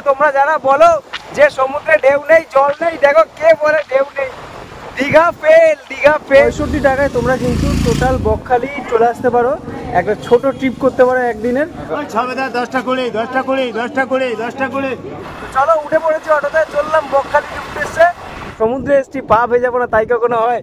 তোমরা যারা বলো যে সমুদ্রে ঢেউ নেই, জল নেই, দেখো কে বলে ঢেউ নেই। Digha fail, Digha fail. 65 টাকায় তোমরা কিন্তু টোটাল বকখালি চলে আসতে পারো, একটা ছোট ট্রিপ করতে পারো একদিনের। 10টা করে 10টা করে 10টা করে 10টা করে। চলো উঠে পড়েছি অটোতে, চললাম বকখালি উদ্দেশ্যে। সমুদ্রে এসছি, পা ভেজাবো না তাই কখনো হয়?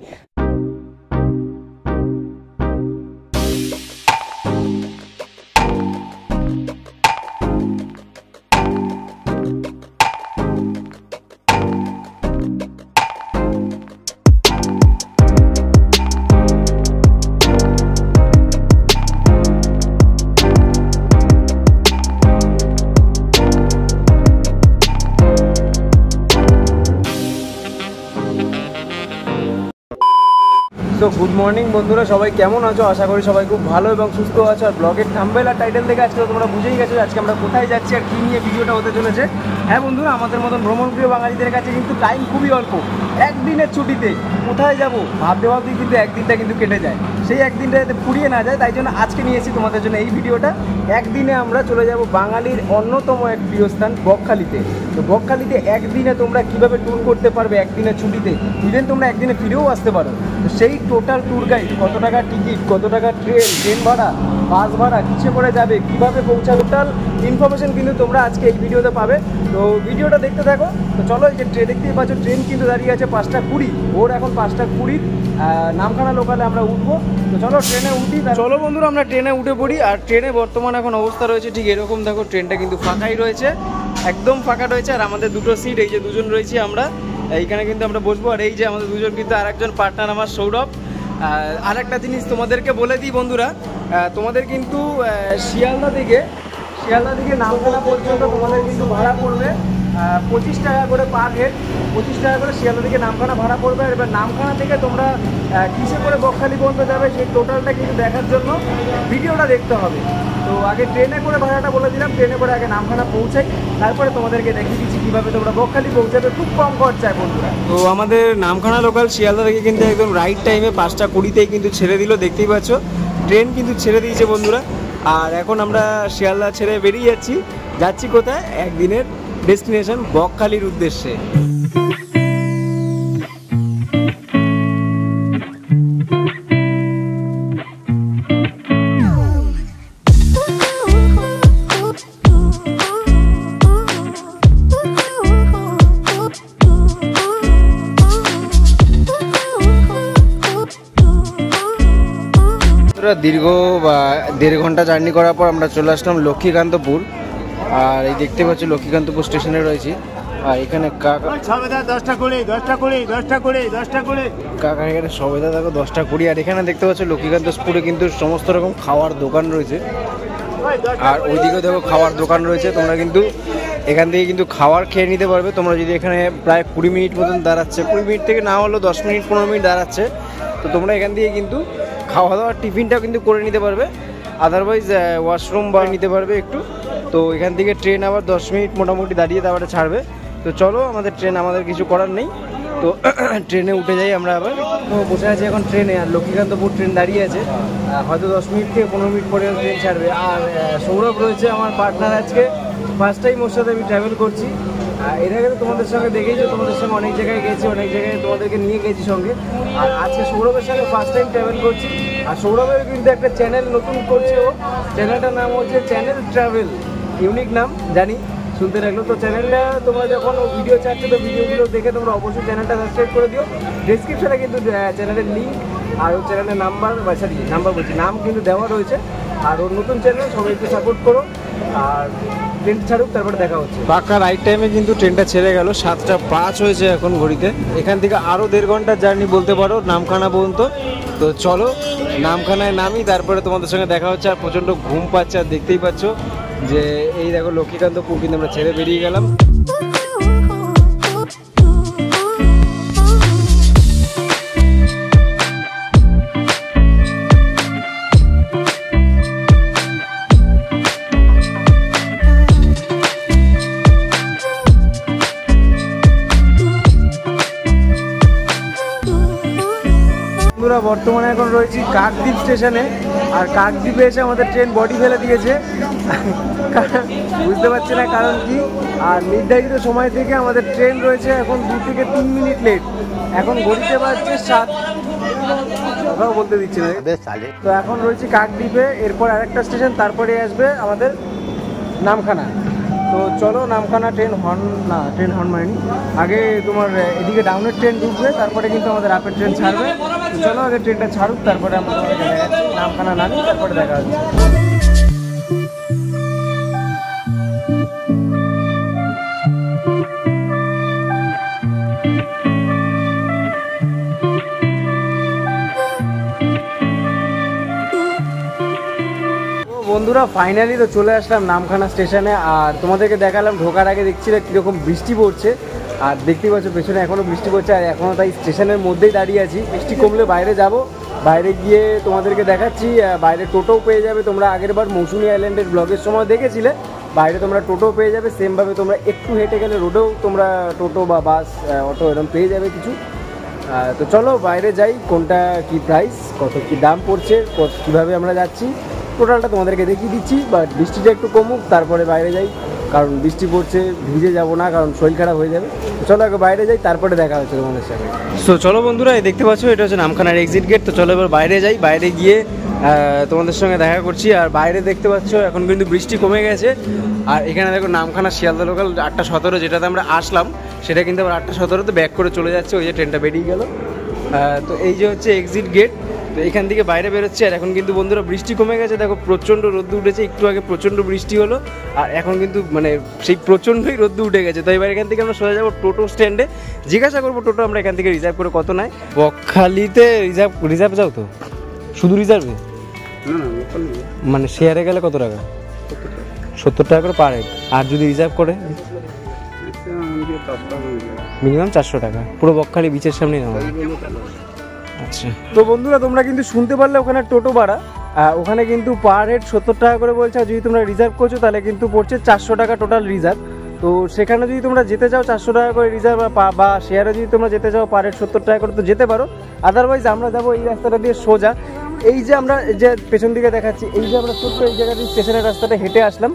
তো গুড মর্নিং বন্ধুরা, সবাই কেমন আছো? আশা করি সবাই খুব ভালো এবং সুস্থ আছো। আর ব্লগের থাম্বনেল আর টাইটেল দেখে আজকে তোমরা বুঝেই গেছো আজকে আমরা কোথায় যাচ্ছি আর কী নিয়ে ভিডিওটা হতে চলেছে। হ্যাঁ বন্ধুরা, আমাদের মতন ভ্রমণপ্রিয় বাঙালিদের কাছে কিন্তু টাইম খুবই অল্প। একদিনের ছুটিতে কোথায় যাব ভাবতে ভাবতেই কিন্তু একদিনটা কিন্তু কেটে যায়। সেই একদিনটা যাতে ফুরিয়ে না যায় তাই জন্য আজকে নিয়ে এসেছি তোমাদের জন্য এই ভিডিওটা। একদিনে আমরা চলে যাব বাঙালির অন্যতম এক প্রিয় স্থান বকখালিতে। তো বকখালিতে একদিনে তোমরা কিভাবে ট্যুর করতে পারবে একদিনের ছুটিতে, ইভেন তোমরা একদিনে ফিরেও আসতে পারো। তো সেই টোটাল ট্যুর গাইড, কত টাকা টিকিট, কত টাকা ট্রেন ভাড়া, বাস ভাড়া, কিসে করে যাবে, কীভাবে পৌঁছাবে, টোটাল ইনফরমেশন কিন্তু তোমরা আজকে এই ভিডিওতে পাবে। তো ভিডিওটা দেখতে থাকো। তো চলো, এই যে ট্রেন দেখতেই পাচ্ছ, ট্রেন কিন্তু দাঁড়িয়ে আছে 5টা 20, ওর এখন 5টা 20 নামখানা লোকালে আমরা উঠবো। তো চলো ট্রেনে উঠি। চলো বন্ধুরা, আমরা ট্রেনে উঠে পড়ি। আর ট্রেনে বর্তমানে এখন অবস্থা রয়েছে ঠিক এরকম, দেখো ট্রেনটা কিন্তু ফাঁকাই রয়েছে, একদম ফাঁকা রয়েছে। আর আমাদের দুটো সিট, এই যে দুজন রয়েছি আমরা, এইখানে কিন্তু আমরা বসবো। আর এই যে আমাদের দুজন কিন্তু আরেকজন পার্টনার আমার সৌরভ। আর একটা জিনিস তোমাদেরকে বলে দিই বন্ধুরা, তোমাদের কিন্তু শিয়ালদা থেকে নামখানা পর্যন্ত তোমাদের কিন্তু ভাড়া পড়বে 25 টাকা করে পার হেড। 25 টাকা করে শিয়ালদা থেকে নামখানা ভাড়া পড়বে। এবার নামখানা থেকে তোমরা কিসে করে বকখালি পর্যন্ত যাবে সেই টোটালটা কিন্তু দেখার জন্য ভিডিওটা দেখতে হবে। তো আগে ট্রেনে করে ভাড়াটা বলে দিলাম, ট্রেনে করে আগে নামখানা পৌঁছাই, তারপরে তোমাদেরকে দেখিয়ে দিচ্ছি কীভাবে তোমরা বকখালি পৌঁছাবে খুব কম খরচায় বন্ধুরা। তো আমাদের নামখানা লোকাল শিয়ালদা থেকে কিন্তু একদম রাইট টাইমে 5টা 20তেই কিন্তু ছেড়ে দিল, দেখতেই পাচ্ছ ট্রেন কিন্তু ছেড়ে দিয়েছে বন্ধুরা। আর এখন আমরা শিয়ালদা ছেড়ে বেরিয়ে যাচ্ছি কোথায়? একদিনের ডেস্টিনেশন বকখালির উদ্দেশ্যে। দীর্ঘ 1.5 ঘন্টা জার্নি করার পর আমরা চলে আসলাম লক্ষ্মীকান্তপুর। আর এই দেখতে পাচ্ছি লক্ষ্মীকান্তপুর স্টেশনে রয়েছি। আর এখানে কাকা 10টা করে 10টা করে 10টা করে 10টা করে কাকার এখানে সবেদা দেখো 10টা 20। আর এখানে দেখতে পাচ্ছ লক্ষ্মীকান্তপুরে কিন্তু সমস্ত রকম খাওয়ার দোকান রয়েছে। আর ওইদিকেও দেখো খাওয়ার দোকান রয়েছে, তোমরা কিন্তু এখান থেকে কিন্তু খাবার খেয়ে নিতে পারবে। তোমরা যদি এখানে প্রায় 20 মিনিট মতন দাঁড়াচ্ছে, 20 মিনিট থেকে না হলেও 10 মিনিট 15 মিনিট দাঁড়াচ্ছে, তো তোমরা এখান থেকে কিন্তু খাওয়া দাওয়ার টিফিনটাও কিন্তু করে নিতে পারবে। আদারওয়াইজ ওয়াশরুম বা নিতে পারবে একটু। তো এখান থেকে ট্রেন আবার 10 মিনিট মোটামুটি দাঁড়িয়ে তারপরে ছাড়বে। তো চলো, আমাদের ট্রেন, আমাদের কিছু করার নেই, তো ট্রেনে উঠে যাই আমরা। আবার বসে আছি এখন ট্রেনে, আর লক্ষ্মীকান্তপুর ট্রেন দাঁড়িয়ে আছে, হয়তো 10 মিনিট থেকে 15 মিনিট পরে ট্রেন ছাড়বে। আর সৌরভ রয়েছে আমার পার্টনার, আজকে ফার্স্ট টাইম ওর সাথে আমি ট্রাভেল করছি। এর আগে তো তোমাদের সঙ্গে দেখেছি, তোমাদের সঙ্গে অনেক জায়গায় গেছি, অনেক জায়গায় তোমাদেরকে নিয়ে গেছি সঙ্গে। আর আজকে সৌরভের সঙ্গে ফার্স্ট টাইম ট্রাভেল করছি। আর সৌরভের কিন্তু একটা চ্যানেল নতুন করছে, ও চ্যানেলটার নাম হচ্ছে চ্যানেল ট্রাভেল, ইউনিক নাম জানি, শুনতে রাখলো। তো চ্যানেলটা তোমরা যখন ভিডিও চাচ্ছো, তো ভিডিওগুলো দেখে তোমরা অবশ্যই চ্যানেলটা সাবস্ক্রাইব করে দিও। ডেসক্রিপশনে কিন্তু চ্যানেলের লিঙ্ক আর ওর চ্যানেলের নাম কিন্তু দেওয়া রয়েছে। আর ওর নতুন চ্যানেল, সবাই একটু সাপোর্ট করো। আর ট্রেন ছাড়ুক, তারপরে দেখা হচ্ছে। পাক্কা রাইট টাইমে কিন্তু ট্রেনটা ছেড়ে গেল, 7টা 5 হয়েছে এখন ঘড়িতে। এখান থেকে আরও 1.5 ঘন্টার জার্নি বলতে পারো নামখানা পর্যন্ত। তো চলো নামখানায় নামি, তারপরে তোমাদের সঙ্গে দেখা হচ্ছে। আর প্রচণ্ড ঘুম পাচ্ছে, আর দেখতেই পাচ্ছ যে এই দেখো লক্ষ্মীকান্তপুর কিন্তু আমরা ছেড়ে বেরিয়ে গেলাম। বর্তমানে এখন রয়েছি কাকদ্বীপ স্টেশনে। আর কাকদ্বীপে এসে আমাদের ট্রেন বডি ফেলে দিয়েছে, বুঝতে পারছি না কারণ কি। আর নির্ধারিত সময় থেকে আমাদের ট্রেন রয়েছে এখন 2 থেকে 3 মিনিট লেট। এখন ঘড়িতে বাজছে 7, কথাও বলতে দিচ্ছি না। তো এখন রয়েছে কাকদ্বীপে, এরপর আরেকটা স্টেশন, তারপরে আসবে আমাদের নামখানা। তো চলো নামখানা ট্রেন হর্ন মারেনি, আগে তোমার এদিকে ডাউনের ট্রেন ঢুকবে, তারপরে কিন্তু আমাদের আপের ট্রেন ছাড়বে। তো চলো আগে ট্রেনটা ছাড়ুক, তারপরে আমরা তোমাদেরকে দেখাচ্ছি নামখানা নামি, তারপরে দেখা হচ্ছে। বন্ধুরা ফাইনালি তো চলে আসলাম নামখানা স্টেশনে। আর তোমাদেরকে দেখালাম ঢোকার আগে দেখছিলে কীরকম বৃষ্টি পড়ছে, আর দেখতেই পাচ্ছ পেছনে এখনও বৃষ্টি পড়ছে। আর এখনও তাই স্টেশনের মধ্যেই দাঁড়িয়ে আছি, বৃষ্টি কমলে বাইরে যাব, বাইরে গিয়ে তোমাদেরকে দেখাচ্ছি। বাইরে টোটোও পেয়ে যাবে, তোমরা আগেরবার মৌসুমী আইল্যান্ডের ব্লগের সময় দেখেছিলে, বাইরে তোমরা টোটো পেয়ে যাবে। সেমভাবে তোমরা একটু হেঁটে গেলে রোডেও তোমরা টোটো বা বাস, অটো এরকম পেয়ে যাবে কিছু। তো চলো বাইরে যাই, কোনটা কি প্রাইস, কত কি দাম পড়ছে, কীভাবে আমরা যাচ্ছি টোটালটা তোমাদেরকে দেখিয়ে দিচ্ছি। বাট বৃষ্টিটা একটু কমুক তারপরে বাইরে যাই, কারণ বৃষ্টি পড়ছে, ভিজে যাব না, কারণ শরীর খারাপ হয়ে যাবে। চলো আগে বাইরে যাই, তারপরে দেখা হচ্ছে তোমাদের সাথে। তো চলো বন্ধুরা, এই দেখতে পাচ্ছ এটা হচ্ছে নামখানার এক্সিট গেট। তো চলো এবার বাইরে যাই, বাইরে গিয়ে তোমাদের সঙ্গে দেখা করছি। আর বাইরে দেখতে পাচ্ছ এখন কিন্তু বৃষ্টি কমে গেছে। আর এখানে দেখো নামখানা শিয়ালদা লোকাল 8:17, যেটাতে আমরা আসলাম সেটা কিন্তু আবার 8:17-তে ব্যাক করে চলে যাচ্ছে, ওই যে ট্রেনটা বেরিয়ে গেল। তো এই যে হচ্ছে এক্সিট গেট, তো এখান থেকে বাইরে বেরোচ্ছে। আর এখন কিন্তু বন্ধুরা বৃষ্টি কমে গেছে, দেখো প্রচণ্ড রোদ্দু উঠেছে, একটু আগে প্রচণ্ড বৃষ্টি হলো, আর এখন কিন্তু মানে সেই প্রচণ্ডই রোদ্দু উঠে গেছে। তো এবার এখান থেকে আমরা সোজা যাবো টোটো স্ট্যান্ডে, জিজ্ঞাসা করবো টোটো আমরা এখান থেকে রিজার্ভ করে কত নেয়। বকখালিতে রিজার্ভ যাও তো, শুধু রিজার্ভে মানে শেয়ারে গেলে কত টাকা? 70 টাকা করে পার হেড। আর যদি রিজার্ভ করে মিনিমাম 400 টাকা, পুরো বকখালি বিচের সামনে নেওয়া। আচ্ছা, তো বন্ধুরা তোমরা কিন্তু শুনতে পারলে ওখানে টোটো ভাড়া, ওখানে কিন্তু পার হেড 70 টাকা করে বলছে। আর যদি তোমরা রিজার্ভ করছো তাহলে কিন্তু পড়ছে 400 টাকা টোটাল রিজার্ভ। তো সেখানে যদি তোমরা যেতে চাও 400 টাকা করে রিজার্ভ, বা শেয়ারে যদি তোমরা যেতে চাও পার হেড 70 টাকা করে তো যেতে পারো। আদারওয়াইজ আমরা যাবো এই রাস্তাটা দিয়ে সোজা, এই যে আমরা যে পেছন দিকে দেখাচ্ছি, এই যে আমরা ছোট্ট এই জায়গা দিয়ে স্টেশনের রাস্তাটা হেঁটে আসলাম,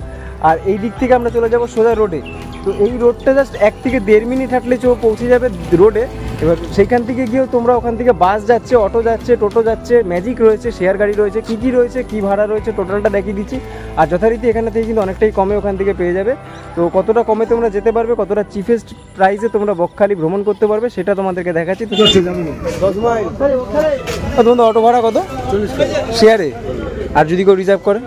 আর এই দিক থেকে আমরা চলে যাবো সোজা রোডে। তো এই রোডটা জাস্ট 1 থেকে 1.5 মিনিট হাঁটলে পৌঁছে যাবে রোডে। এবার সেইখান থেকে গিয়েও তোমরা ওখান থেকে বাস যাচ্ছে, অটো যাচ্ছে, টোটো যাচ্ছে, ম্যাজিক রয়েছে, শেয়ার গাড়ি রয়েছে, কী রয়েছে, কী ভাড়া রয়েছে টোটালটা দেখিয়ে দিচ্ছি। আর যথারীতি এখানে থেকে কিন্তু অনেকটাই কমে ওখান থেকে পেয়ে যাবে। তো কতটা কমে তোমরা যেতে পারবে, কতটা চিপেস্ট প্রাইসে তোমরা বকখালি ভ্রমণ করতে পারবে সেটা তোমাদেরকে দেখাচ্ছি। তো 10 মাইল তোমাদের অটো ভাড়া কত? 40 টাকা শেয়ারে। আর যদি কেউ রিজার্ভ করে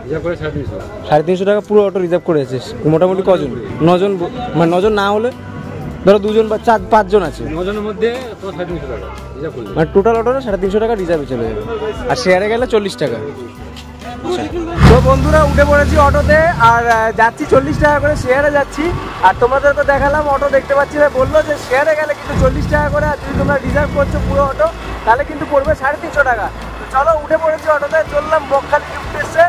350 টাকা পুরো অটো রিজার্ভ করে আছে। মোটামুটি কজন? 9 জন, মানে 9 জন না হলে ধরো 2 জন বা 4-5 জন আছে, 9 জনের মধ্যে 350 টাকা রিজার্ভ করলে মানে টোটাল অটোটা 350 টাকা রিজার্ভে চলে যাবে। আর শেয়ারে গেলে 40 টাকা। তো বন্ধুরা উঠে পড়েছি অটোতে, আর যাচ্ছি 40 টাকা করে শেয়ারে যাচ্ছি। আর তোমাদের তো দেখালাম অটো, দেখতে পাচ্ছি বললো যে শেয়ারে গেলে কিন্তু 40 টাকা করে, আর যদি তোমরা রিজার্ভ করছো পুরো অটো তাহলে কিন্তু পড়বে 350 টাকা। তো চলো উঠে পড়েছি অটোতে, চললাম বকখালি উদ্দেশ্যে।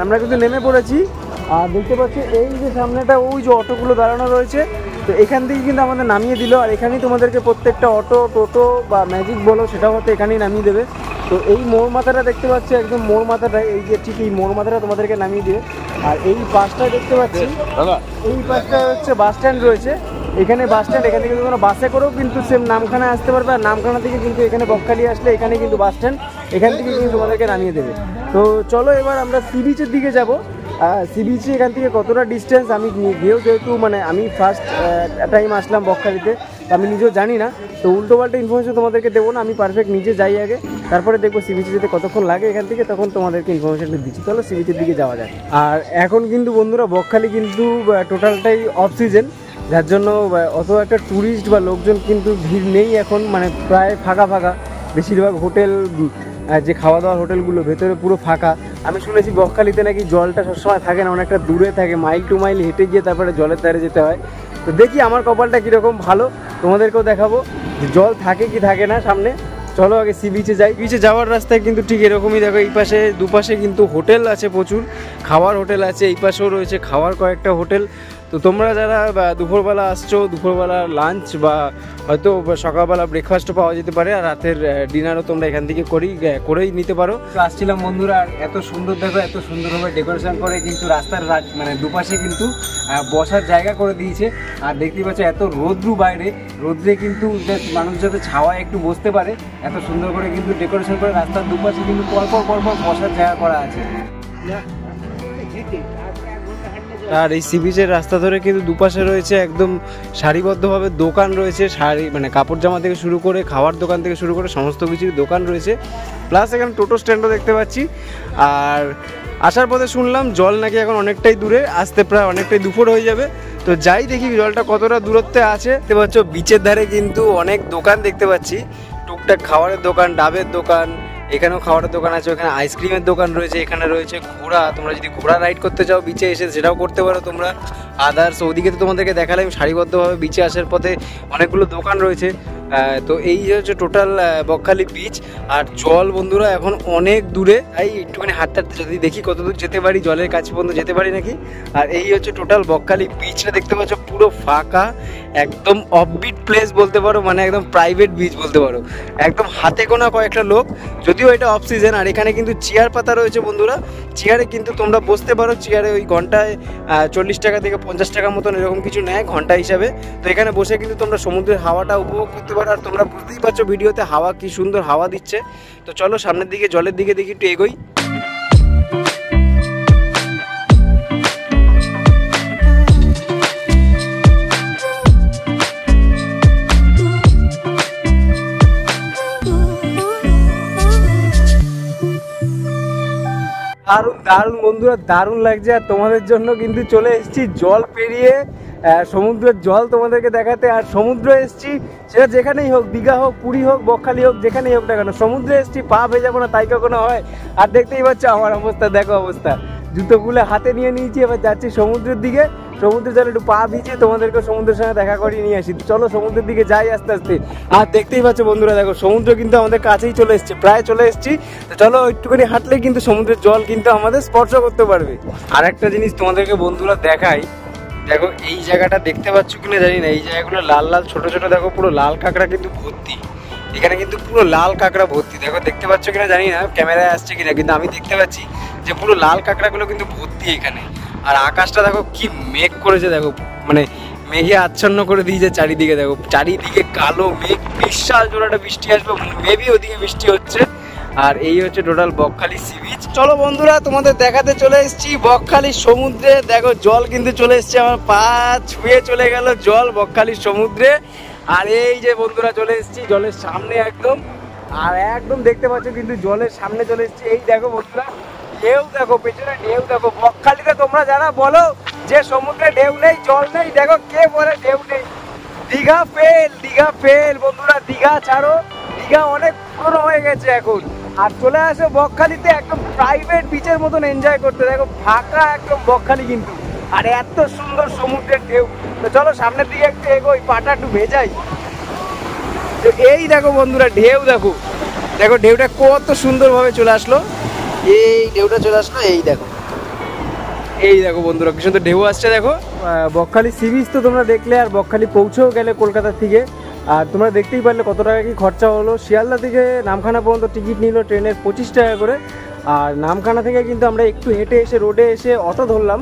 আমরা কিন্তু নেমে পড়েছি, আর দেখতে পাচ্ছি এই যে সামনেটা ওই যে অটোগুলো দাঁড়ানো রয়েছে, তো এখান থেকে কিন্তু আমাদের নামিয়ে দিল। আর এখানেই তোমাদেরকে প্রত্যেকটা অটো, টোটো বা ম্যাজিক বলো সেটাও হয়তো এখানেই নামিয়ে দেবে। তো এই মোড় মাথাটা দেখতে পাচ্ছি, একদম মোড় মাথাটা, এই যে ঠিক এই মোড় মাথাটা তোমাদেরকে নামিয়ে দেবে। আর এই পাশটায় দেখতে পাচ্ছি, এই পাশটায় হচ্ছে বাস স্ট্যান্ড রয়েছে, এখানে বাস স্ট্যান্ড। এখান থেকে তোমরা বাসে করেও কিন্তু সেম নামখানায় আসতে পারবে, আর নামখানা থেকে কিন্তু এখানে বকখালি আসলে এখানে কিন্তু বাস স্ট্যান্ড, এখান থেকে কিন্তু তোমাদেরকে নামিয়ে দেবে। তো চলো এবার আমরা সি বিচের দিকে যাবো। সি বিচে এখান থেকে কতটা ডিস্টেন্স আমি গিয়েও, যেহেতু মানে আমি ফার্স্ট টাইম আসলাম বকখালিতে, আমি নিজেও জানি না, তো উল্টোপাল্টা ইনফরমেশন তোমাদেরকে দেবো না, আমি পারফেক্ট নিজে যাই আগে, তারপরে দেখবো সি বিচে যেতে কতক্ষণ লাগে এখান থেকে, তখন তোমাদেরকে ইনফরমেশনটা দিচ্ছি। চলো সি বিচের দিকে যাওয়া যায়। আর এখন কিন্তু বন্ধুরা বকখালি কিন্তু টোটালটাই অফ সিজন, যার জন্য অত একটা ট্যুরিস্ট বা লোকজন কিন্তু ভিড় নেই এখন, মানে প্রায় ফাঁকা ফাঁকা, বেশিরভাগ হোটেল যে খাওয়া দাওয়ার হোটেলগুলো ভেতরে পুরো ফাঁকা। আমি শুনেছি বকখালিতে নাকি জলটা সবসময় থাকে না, অনেকটা দূরে থাকে, মাইল টু মাইল হেঁটে গিয়ে তারপরে জলের ধারে যেতে হয়। তো দেখি আমার কপালটা কীরকম ভালো, তোমাদেরকেও দেখাবো যে জল থাকে কি থাকে না সামনে। চলো আগে সি বিচে যাই। বিচে যাওয়ার রাস্তায় কিন্তু ঠিক এরকমই দেখো, এই পাশে দুপাশে কিন্তু হোটেল আছে, প্রচুর খাওয়ার হোটেল আছে, এই পাশেও রয়েছে খাওয়ার কয়েকটা হোটেল। তো তোমরা যারা দুপুরবেলা আসছো, দুপুরবেলা লাঞ্চ বা হয়তো সকালবেলা ব্রেকফাস্টও পাওয়া যেতে পারে, আর রাতের ডিনারও তোমরা এখান থেকে করেই নিতে পারো। তো আসছিলাম বন্ধুরা, আর এত সুন্দর দেখো, এত সুন্দরভাবে ডেকোরেশন করে কিন্তু রাস্তার মানে দুপাশে কিন্তু বসার জায়গা করে দিয়েছে। আর দেখতেই পাচ্ছ এত রোদ্রু বাইরে, রোদ্রে কিন্তু মানুষ যাতে ছাওয়ায় একটু বসতে পারে, এত সুন্দর করে কিন্তু ডেকোরেশন করে রাস্তার দুপাশে কিন্তু পরপর বসার জায়গা করা আছে। আর এই সি বিচের রাস্তা ধরে কিন্তু দুপাশে রয়েছে একদম সারিবদ্ধভাবে দোকান রয়েছে, মানে কাপড় জামা থেকে শুরু করে খাওয়ার দোকান থেকে শুরু করে সমস্ত কিছুর দোকান রয়েছে। প্লাস এখানে টোটো স্ট্যান্ডও দেখতে পাচ্ছি। আর আসার পথে শুনলাম জল নাকি এখন অনেকটাই দূরে, আসতে প্রায় অনেকটাই দুপুর হয়ে যাবে। তো যাই দেখি জলটা কতটা দূরত্বে আছে। দেখতে পাচ্ছ বিচের ধারে কিন্তু অনেক দোকান দেখতে পাচ্ছি, টুকটাক খাবারের দোকান, ডাবের দোকান, এখানেও খাবারের দোকান আছে, ওখানে আইসক্রিমের দোকান রয়েছে, এখানে রয়েছে ঘোড়া, তোমরা যদি ঘোড়া রাইড করতে চাও বিচে এসে সেটাও করতে পারো তোমরা। আদার্স ওদিকে তো তোমাদেরকে দেখালাম সারিবদ্ধভাবে বিচে আসার পথে অনেকগুলো দোকান রয়েছে। তো এই হচ্ছে টোটাল বকখালি বিচ। আর জল বন্ধুরা এখন অনেক দূরে, তাই একটুখানি হাঁটতে যদি দেখি কত দূর যেতে পারি, জলের কাছে পর্যন্ত যেতে পারি নাকি। আর এই হচ্ছে টোটাল বকখালি বিচটা দেখতে পাচ্ছ, পুরো ফাঁকা, একদম অফবিট প্লেস বলতে পারো, মানে একদম প্রাইভেট বিচ বলতে পারো, একদম হাতে গোনা কয়েকটা লোক, যদিও এটা অফ সিজন। আর এখানে কিন্তু চেয়ার পাতা রয়েছে বন্ধুরা, চেয়ারে কিন্তু তোমরা বসতে পারো, চেয়ারে ওই ঘন্টায় 40 টাকা থেকে 50 টাকা মতন এরকম কিছু নেয় ঘন্টা হিসাবে। তো এখানে বসে কিন্তু তোমরা সমুদ্রের হাওয়াটা উপভোগ করতে পারো। আর তোমরা বুঝতেই পারছো ভিডিওতে হাওয়া কি সুন্দর হাওয়া দিচ্ছে। তো চলো সামনের দিকে জলের দিকে দেখি একটু এগোই। দারুণ দারুণ বন্ধুরা, দারুণ লাগছে। আর তোমাদের জন্য কিন্তু চলে এসেছি জল পেরিয়ে সমুদ্রের জল তোমাদেরকে দেখাতে। আর সমুদ্র এসেছি সেটা যেখানেই হোক, দীঘা হোক, পুরী হোক, বকখালি হোক, যেখানেই হোক না কেন, সমুদ্রে এসেছি পা ভেজাবো না তাই কখনো হয়? আর দেখতেই পাচ্ছ আমার অবস্থা, দেখো অবস্থা, জুতো খুলে হাতে নিয়ে নিয়েছি, এবার যাচ্ছি সমুদ্রের দিকে। সমুদ্রে চলে একটু পা ভিজে তোমাদেরকে সমুদ্রের সঙ্গে দেখা করিয়ে নিয়ে আসি। চলো সমুদ্রের দিকে যাই আস্তে আস্তে। আর দেখতেই পাচ্ছ বন্ধুরা, দেখো সমুদ্র কিন্তু আমাদের কাছেই চলে এসছে, প্রায় চলে এসছি। তো চলো একটুখানি হাঁটলেই কিন্তু সমুদ্রের জল কিন্তু আমাদের স্পর্শ করতে পারবে। আর একটা জিনিস তোমাদেরকে বন্ধুরা দেখাই, দেখো এই জায়গাটা দেখতে পাচ্ছ কিনা জানি না, এই জায়গাগুলো লাল লাল ছোট ছোট দেখো, পুরো লাল কাঁকড়া কিন্তু ভর্তি, এখানে কিন্তু পুরো লাল কাঁকড়া ভর্তি। দেখো দেখতে পাচ্ছ কিনা জানি না, ক্যামেরায় আসছে কিনা, কিন্তু আমি দেখতে পাচ্ছি যে পুরো লাল কাঁকড়াগুলো কিন্তু ভর্তি এখানে। আর আকাশটা দেখো কি মেঘ করেছে, দেখো মানে মেঘে আচ্ছন্ন করে দিয়েছে চারিদিকে, দেখো চারিদিকে কালো মেঘ, বিশাল জোড়াটা বৃষ্টি আসবে, মেবি ওদিকে বৃষ্টি হচ্ছে। আর এই হচ্ছে টোটাল বকখালি সি বিচ। চলো বন্ধুরা তোমাদের দেখাতে চলে এসেছি বকখালির সমুদ্রে। দেখো জল কিন্তু চলে এসছে, আমার পা ছুঁয়ে চলে গেল জল বকখালির সমুদ্রে। আর এই যে বন্ধুরা চলে এসেছি জলের সামনে একদম, আর একদম দেখতে পাচ্ছ কিন্তু জলের সামনে চলে এসেছি। এই দেখো বন্ধুরা ঢেউ দেখো, পেছনে ঢেউ দেখো। বকখালিতে তোমরা যারা বলো যে সমুদ্রে ঢেউ নেই, জল নেই, দেখো কে বলে ঢেউ নেই। দীঘা ফেল, দীঘা ফেল বন্ধুরা, দীঘা ছাড়ো, দীঘা অনেক পুরনো হয়ে গেছে এখন। আর চলে আসো বকখালিতে একদম প্রাইভেট বিচের মতন এনজয় করতে। দেখো ফাঁকা একদম বকখালি কিন্তু, আর এত সুন্দর সমুদ্রের ঢেউ। তো চলো সামনের দিকে একটু এগোই, পাটা একটু ভেজাই। তো এই দেখো বন্ধুরা ঢেউ দেখো, দেখো ঢেউটা কত সুন্দরভাবে চলে আসলো, এই ঢেউটা চলে আসলো, এই দেখো, এই দেখো বন্ধুরা কি সুন্দর ঢেউ আসছে। দেখো বকখালি সি বিচ তো তোমরা দেখলে, আর বকখালি পৌঁছেও গেলে কলকাতা থেকে। আর তোমরা দেখতেই পারলে কত টাকা কি খরচা হলো। শিয়ালদা থেকে নামখানা পর্যন্ত টিকিট নিল ট্রেনের 25 টাকা করে। আর নামখানা থেকে কিন্তু আমরা একটু হেঁটে এসে রোডে এসে অটো ধরলাম,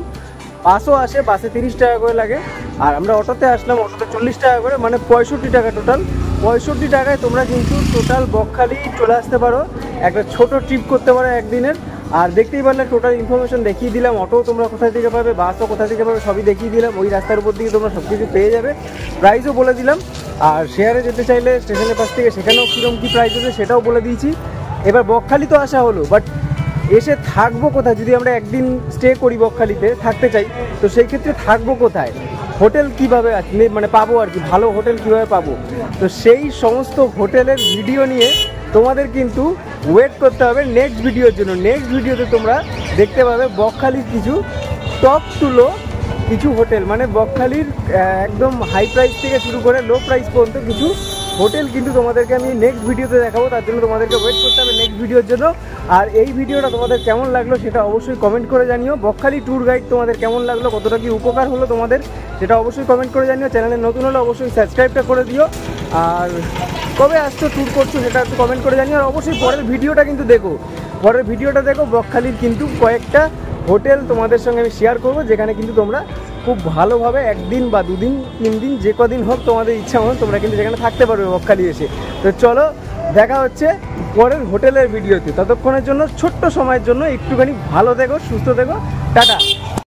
বাসও আসে, বাসে 30 টাকা করে লাগে। আর আমরা অটোতে আসলাম, অটোতে 40 টাকা করে, মানে 65 টাকা টোটাল। 65 টাকায় তোমরা কিন্তু টোটাল বকখালি চলে আসতে পারো, একটা ছোট ট্রিপ করতে পারো একদিনের। আর দেখতেই পারলে টোটাল ইনফরমেশন দেখিয়ে দিলাম, অটো তোমরা কোথা থেকে পাবে, বাসও কোথা থেকে পাবে, সবই দেখিয়ে দিলাম। ওই রাস্তার উপর দিকে তোমরা সব কিছু পেয়ে যাবে, প্রাইসও বলে দিলাম। আর শেয়ারে যেতে চাইলে স্টেশনের পাশ থেকে সেখানেও কীরকম কী প্রাইস আছে সেটাও বলে দিয়েছি। এবার বকখালি তো আসা হলো, বাট এসে থাকবো কোথায়? যদি আমরা একদিন স্টে করি বকখালিতে থাকতে চাই, তো সেই ক্ষেত্রে থাকবো কোথায়, হোটেল কীভাবে মানে পাবো আর কি, ভালো হোটেল কীভাবে পাবো, তো সেই সমস্ত হোটেলের ভিডিও নিয়ে তোমাদের কিন্তু ওয়েট করতে হবে নেক্সট ভিডিওর জন্য। নেক্সট ভিডিওতে তোমরা দেখতে পাবে বকখালির কিছু টপ টু লো কিছু হোটেল, মানে বকখালির একদম হাই প্রাইস থেকে শুরু করে লো প্রাইস পর্যন্ত কিছু হোটেল কিন্তু তোমাদেরকে আমি নেক্সট ভিডিওতে দেখাবো। তার জন্য তোমাদেরকে ওয়েট করতে হবে নেক্সট ভিডিওর জন্য। আর এই ভিডিওটা তোমাদের কেমন লাগলো সেটা অবশ্যই কমেন্ট করে জানিও। বকখালি ট্যুর গাইড তোমাদের কেমন লাগলো, কতটা কি উপকার হলো তোমাদের, সেটা অবশ্যই কমেন্ট করে জানিও। চ্যানেলে নতুন হলে অবশ্যই সাবস্ক্রাইবটা করে দিও। আর কবে আসছো ট্যুর করছো সেটা একটু কমেন্ট করে জানিও। আর অবশ্যই পরের ভিডিওটা কিন্তু দেখো, পরের ভিডিওটা দেখো। বকখালির কিন্তু কয়েকটা হোটেল তোমাদের সঙ্গে আমি শেয়ার করবো, যেখানে কিন্তু তোমরা খুব ভালোভাবে একদিন বা দুদিন 3 দিন যে কদিন হোক তোমাদের ইচ্ছা মতো তোমরা কিন্তু সেখানে থাকতে পারবে বকখালি এসে। তো চলো দেখা হচ্ছে পরের হোটেলের ভিডিওতে। ততক্ষণের জন্য ছোট্ট সময়ের জন্য একটুখানি ভালো থেকো, সুস্থ থেকো, টাটা।